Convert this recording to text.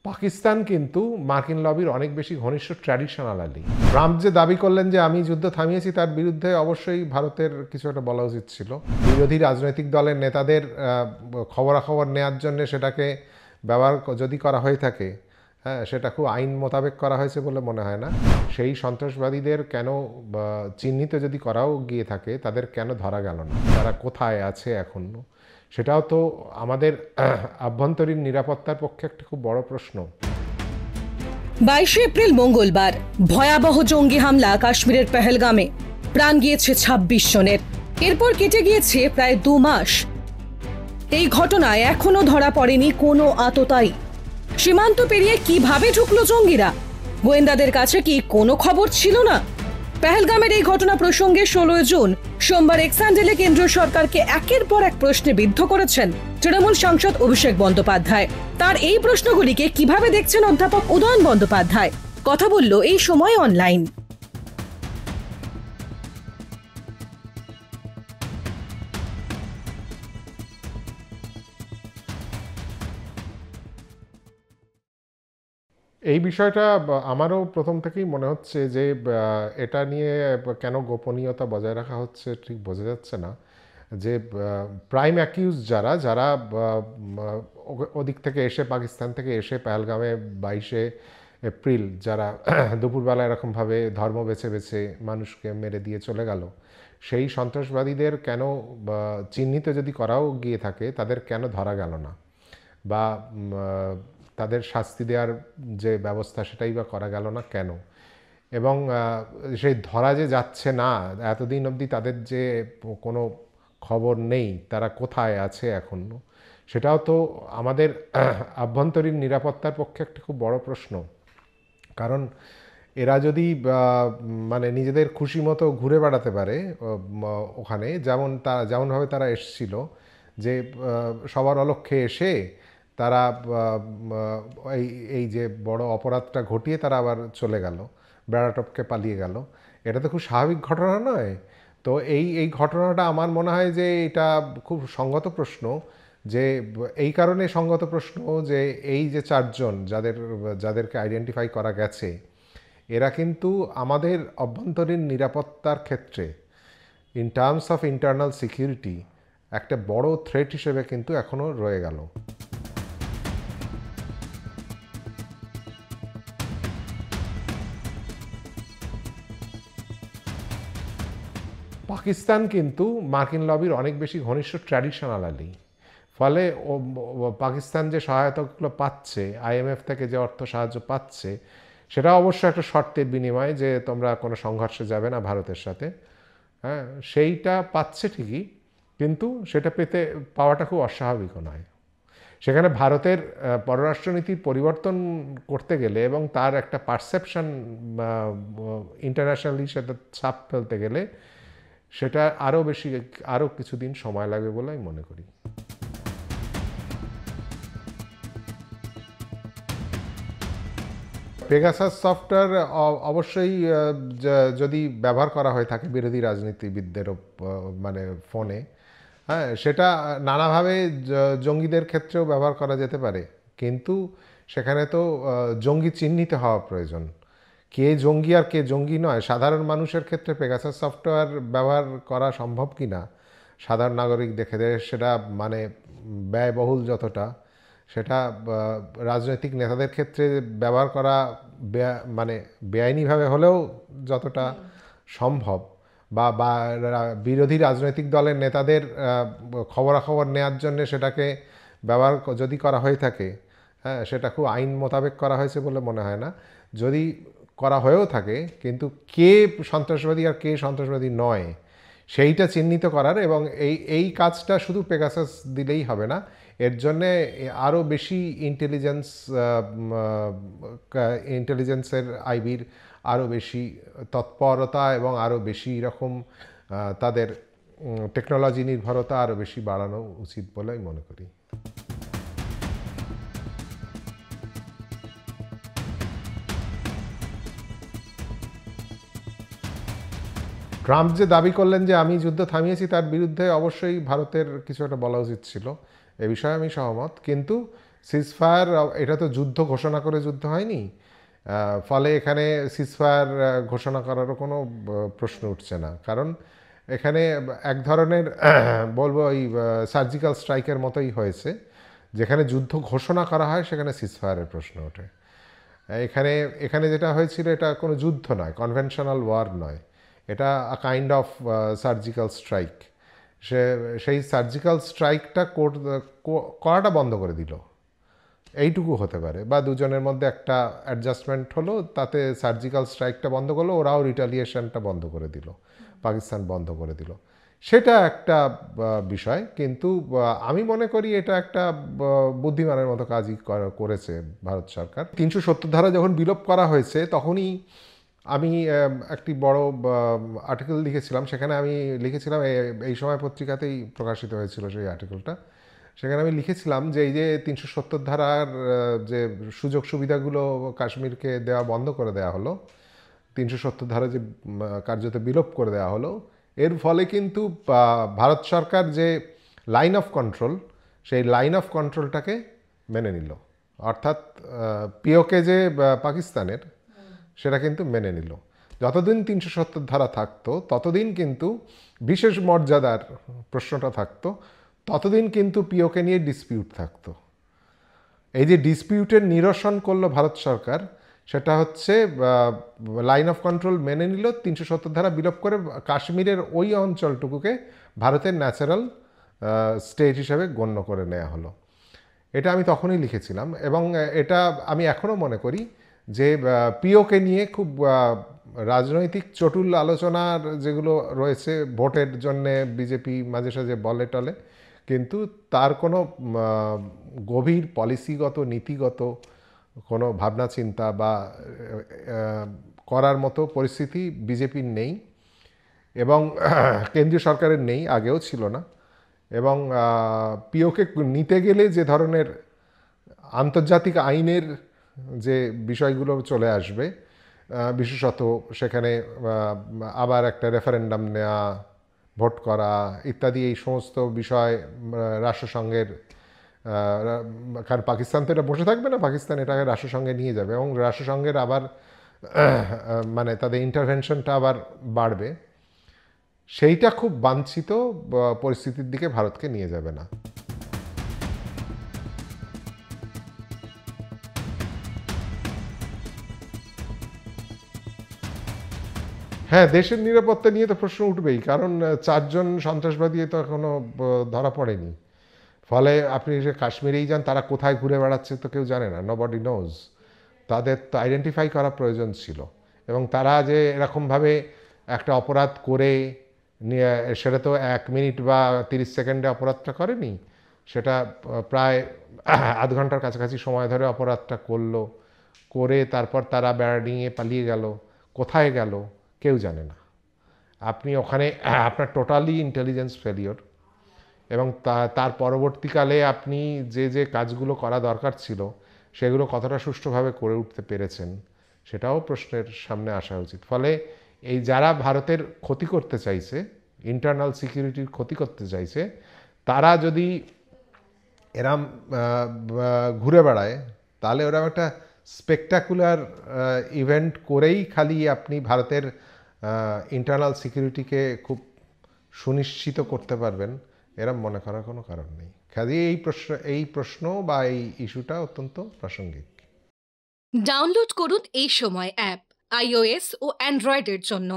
পাকিস্তান কিন্তু মার্কিন লবির অনেক বেশি ঘনিষ্ঠ ট্র্যাডিশনাল আলি। ট্রাম্প যে দাবি করলেন যে আমি যুদ্ধ থামিয়েছি, তার বিরুদ্ধে অবশ্যই ভারতের কিছু একটা বলা উচিত ছিল। বিরোধী রাজনৈতিক দলের নেতাদের খবরাখবর নেওয়ার জন্য সেটাকে ব্যবহার যদি করা হয়ে থাকে, হ্যাঁ, সেটা খুব আইন মোতাবেক করা হয়েছে বলে মনে হয় না। সেই সন্ত্রাসবাদীদের কেন চিহ্নিত যদি করাও গিয়ে থাকে, তাদের কেন ধরা গেল না? তারা কোথায় আছে এখনো? সেটাও তো আমাদের আভ্যন্তরীণ নিরাপত্তার পক্ষে একটা খুব বড় প্রশ্ন। 22 এপ্রিল মঙ্গলবার ভয়াবহ জঙ্গি হামলা কাশ্মীরের পেহেলগামে, প্রাণ গিয়েছে 26 জনের। এরপর কেটে গিয়েছে প্রায় 2 মাস। এই ঘটনায় এখনো ধরা পড়েনি কোনো আততায়ী। সীমান্ত পেরিয়ে কিভাবে ঢুকলো জঙ্গিরা? গোয়েন্দাদের কাছে কি কোনো খবর ছিল না? পেহেলগামের এই ঘটনা প্রসঙ্গে 16 জুন সোমবার এক্স হ্যান্ডেলে কেন্দ্রীয় সরকারকে একের পর এক প্রশ্নে বিদ্ধ করেছেন তৃণমূল সাংসদ অভিষেক বন্দ্যোপাধ্যায়। তার এই প্রশ্নগুলিকে কিভাবে দেখছেন অধ্যাপক উদয়ন বন্দ্যোপাধ্যায়? কথা বলল এই সময় অনলাইন। এই বিষয়টা আমারও প্রথম থেকেই মনে হচ্ছে যে এটা নিয়ে কেন গোপনীয়তা বজায় রাখা হচ্ছে ঠিক বোঝা যাচ্ছে না। যে প্রাইম অ্যাকিউজ যারা যারা ওদিক থেকে এসে, পাকিস্তান থেকে এসে পেহেলগামে 22 এপ্রিল যারা দুপুরবেলা এরকমভাবে ধর্ম বেছে বেছে মানুষকে মেরে দিয়ে চলে গেল, সেই সন্ত্রাসবাদীদের কেন চিহ্নিত যদি করাও গিয়ে থাকে, তাদের কেন ধরা গেল না? বা তাদের শাস্তি দেওয়ার যে ব্যবস্থা, সেটাই বা করা গেল না কেন? এবং সেই ধরা যে যাচ্ছে না, এতদিন অবধি তাদের যে কোনো খবর নেই, তারা কোথায় আছে এখনও, সেটাও তো আমাদের আভ্যন্তরীণ নিরাপত্তার পক্ষে একটা খুব বড় প্রশ্ন। কারণ এরা যদি মানে নিজেদের খুশি মতো ঘুরে বেড়াতে পারে ওখানে, যেমনভাবে তারা এসছিল, যে সবার অলক্ষ্যে এসে তারা এই যে বড় অপরাধটা ঘটিয়ে তারা আবার চলে গেল, বেড়াটপকে পালিয়ে গেল, এটা তো খুব স্বাভাবিক ঘটনা নয়। তো এই ঘটনাটা আমার মনে হয় যে এটা খুব সঙ্গত প্রশ্ন। যে এই কারণে সঙ্গত প্রশ্ন যে এই যে 4 জন যাদেরকে আইডেন্টিফাই করা গেছে, এরা কিন্তু আমাদের অভ্যন্তরীণ নিরাপত্তার ক্ষেত্রে, in terms of internal security, একটা বড় থ্রেট হিসেবে কিন্তু এখনও রয়ে গেল। পাকিস্তান কিন্তু মার্কিন লবির অনেক বেশি ঘনিষ্ঠ ট্র্যাডিশনাল আলি। ফলে পাকিস্তান যে সহায়তাগুলো পাচ্ছে, IMF থেকে যে অর্থ সাহায্য পাচ্ছে, সেটা অবশ্য একটা শর্তের বিনিময়ে, যে তোমরা কোনো সংঘর্ষে যাবে না ভারতের সাথে। হ্যাঁ, সেইটা পাচ্ছে ঠিকই, কিন্তু সেটা পাওয়াটা খুব অস্বাভাবিকও নয়। সেখানে ভারতের পররাষ্ট্রনীতির পরিবর্তন করতে গেলে এবং তার একটা পারসেপশন ইন্টারন্যাশনালি সেটা ছাপ ফেলতে গেলে, সেটা আরও কিছুদিন সময় লাগবে বলে আমি মনে করি। পেগাসাস সফটওয়্যার অবশ্যই যদি ব্যবহার করা হয়ে থাকে বিরোধী রাজনীতিবিদদের মানে ফোনে, হ্যাঁ, সেটা নানাভাবে জঙ্গিদের ক্ষেত্রেও ব্যবহার করা যেতে পারে। কিন্তু সেখানে তো জঙ্গি চিহ্নিত হওয়া প্রয়োজন। কে জঙ্গি আর কে জঙ্গি নয়, সাধারণ মানুষের ক্ষেত্রে পেগাসাস সফটওয়্যার ব্যবহার করা সম্ভব কি না, সাধারণ নাগরিক দেখে সেটা মানে ব্যয়বহুল যতটা, সেটা রাজনৈতিক নেতাদের ক্ষেত্রে ব্যবহার করা মানে বেআইনিভাবে হলেও যতটা সম্ভব, বা বিরোধী রাজনৈতিক দলের নেতাদের খবরাখবর নেওয়ার জন্য সেটাকে ব্যবহার যদি করা হয়ে থাকে, হ্যাঁ, সেটা খুব আইন মোতাবেক করা হয়েছে বলে মনে হয় না। যদি করা হয়েও থাকে, কিন্তু কে সন্ত্রাসবাদী আর কে সন্ত্রাসবাদী নয়, সেইটা চিহ্নিত করার, এবং এই কাজটা শুধু পেগাসাস দিলেই হবে না। এর জন্যে আরও বেশি ইন্টেলিজেন্সের আইবির আরও বেশি তৎপরতা এবং আরও বেশি এরকম তাদের টেকনোলজি নির্ভরতা আরও বেশি বাড়ানো উচিত বলে আমি মনে করি। ট্রাম্প যে দাবি করলেন যে আমি যুদ্ধ থামিয়েছি, তার বিরুদ্ধে অবশ্যই ভারতের কিছু একটা বলা উচিত ছিল। এ বিষয়ে আমি সহমত, কিন্তু সিজফায়ার, এটা তো যুদ্ধ ঘোষণা করে যুদ্ধ হয়নি, ফলে এখানে সিজফায়ার ঘোষণা করারও কোনো প্রশ্ন উঠছে না। কারণ এখানে এক ধরনের বলবো ওই সার্জিক্যাল স্ট্রাইকের মতোই হয়েছে, যেখানে যুদ্ধ ঘোষণা করা হয় সেখানে সিজফায়ারের প্রশ্ন ওঠে। এখানে এখানে যেটা হয়েছিল এটা কোনো যুদ্ধ নয়, কনভেনশনাল ওয়ার নয়, এটা আ কাইন্ড অফ সার্জিক্যাল স্ট্রাইক। সেই সার্জিক্যাল স্ট্রাইকটা করাটা বন্ধ করে দিল, এইটুকু হতে পারে, বা দুজনের মধ্যে একটা অ্যাডজাস্টমেন্ট হলো, তাতে সার্জিক্যাল স্ট্রাইকটা বন্ধ করলো, ওরাও রিটালিয়েশনটা বন্ধ করে দিল, পাকিস্তান বন্ধ করে দিল, সেটা একটা বিষয়। কিন্তু আমি মনে করি এটা একটা বুদ্ধিমানের মতো কাজই করেছে ভারত সরকার। 370 ধারা যখন বিলোপ করা হয়েছে তখনই আমি একটি বড় আর্টিকেল লিখেছিলাম, সেখানে আমি লিখেছিলাম, এই সময় পত্রিকাতেই প্রকাশিত হয়েছিল সেই আর্টিকেলটা। সেখানে আমি লিখেছিলাম যে এই যে 370 ধারার যে সুযোগ সুবিধাগুলো কাশ্মীরকে দেওয়া বন্ধ করে দেওয়া হলো, 370 ধারা যে কার্যত বিলোপ করে দেওয়া হলো, এর ফলে কিন্তু ভারত সরকার যে লাইন অফ কন্ট্রোল, সেই লাইন অফ কন্ট্রোলটাকে মেনে নিল। অর্থাৎ পিওকে যে পাকিস্তানের, সেটা কিন্তু মেনে নিল। যতদিন 370 ধারা থাকতো ততদিন কিন্তু বিশেষ মর্যাদার প্রশ্নটা থাকতো, ততদিন কিন্তু পিওকে নিয়ে ডিসপিউট থাকতো। এই যে ডিসপিউটের নিরসন করলো ভারত সরকার, সেটা হচ্ছে লাইন অফ কন্ট্রোল মেনে নিল, 370 ধারা বিলোপ করে কাশ্মীরের ওই অঞ্চলটুকুকে ভারতের ন্যাচারাল স্টেট হিসেবে গণ্য করে নেওয়া হলো। এটা আমি তখনই লিখেছিলাম, এবং এটা আমি এখনও মনে করি যে পিওকে নিয়ে খুব রাজনৈতিক চটুল আলোচনার যেগুলো রয়েছে, ভোটের জন্যে বিজেপি মাঝে সাঝে বলে টলে, কিন্তু তার কোনো গভীর পলিসিগত নীতিগত কোনো ভাবনা চিন্তা বা করার মতো পরিস্থিতি বিজেপির নেই, এবং কেন্দ্রীয় সরকারের নেই, আগেও ছিল না। এবং পিওকে নিতে গেলে যে ধরনের আন্তর্জাতিক আইনের যে বিষয়গুলো চলে আসবে, বিশেষত সেখানে আবার একটা রেফারেন্ডাম নেওয়া, ভোট করা ইত্যাদি, এই সমস্ত বিষয় রাষ্ট্রসংঘের, কারণ পাকিস্তান তো এটা বসে থাকবে না, পাকিস্তান এটাকে রাষ্ট্রসংঘে নিয়ে যাবে, এবং রাষ্ট্রসংঘের আবার মানে তাদের ইন্টারভেনশনটা আবার বাড়বে। সেইটা খুব বাঞ্ছিত পরিস্থিতির দিকে ভারতকে নিয়ে যাবে না। হ্যাঁ, দেশের নিরাপত্তা নিয়ে তো প্রশ্ন উঠবেই, কারণ 4 জন সন্ত্রাসবাদী তো এখনো ধরা পড়েনি। ফলে আপনি যে কাশ্মীরেই যান, তারা কোথায় ঘুরে বেড়াচ্ছে তো কেউ জানে না, নবডি নোজ। তাদের তো আইডেন্টিফাই করা প্রয়োজন ছিল, এবং তারা যে এরকমভাবে একটা অপরাধ করে নিয়ে, সেটা তো 1 মিনিট বা 30 সেকেন্ডে অপরাধটা করেনি, সেটা প্রায় আধ ঘন্টার কাছাকাছি সময় ধরে অপরাধটা করলো, করে তারপর তারা বেড়া নিয়ে পালিয়ে গেল, কোথায় গেল কেউ জানে না। আপনি ওখানে আপনার টোটালি ইন্টেলিজেন্স ফেলিওর, এবং তার পরবর্তীকালে আপনি যে যে কাজগুলো করা দরকার ছিল সেগুলো কতটা সুষ্ঠুভাবে করে উঠতে পেরেছেন সেটাও প্রশ্নের সামনে আসা উচিত। ফলে এই যারা ভারতের ক্ষতি করতে চাইছে, ইন্টারনাল সিকিউরিটির ক্ষতি করতে চাইছে, তারা যদি এরম ঘুরে বেড়ায়, তাহলে ওরা একটা স্পেকটাকুলার ইভেন্ট করেই খালি আপনি ভারতের ইন্টারনাল সিকিউরিটিকে খুব সুনিশ্চিত করতে পারবেন, এরম মনে করার কোনো কারণ নেই। কাজে এই প্রশ্ন বা এই ইস্যুটা অত্যন্ত প্রাসঙ্গিক। ডাউনলোড করুন এই সময় অ্যাপ iOS ও অ্যান্ড্রয়েডের জন্য।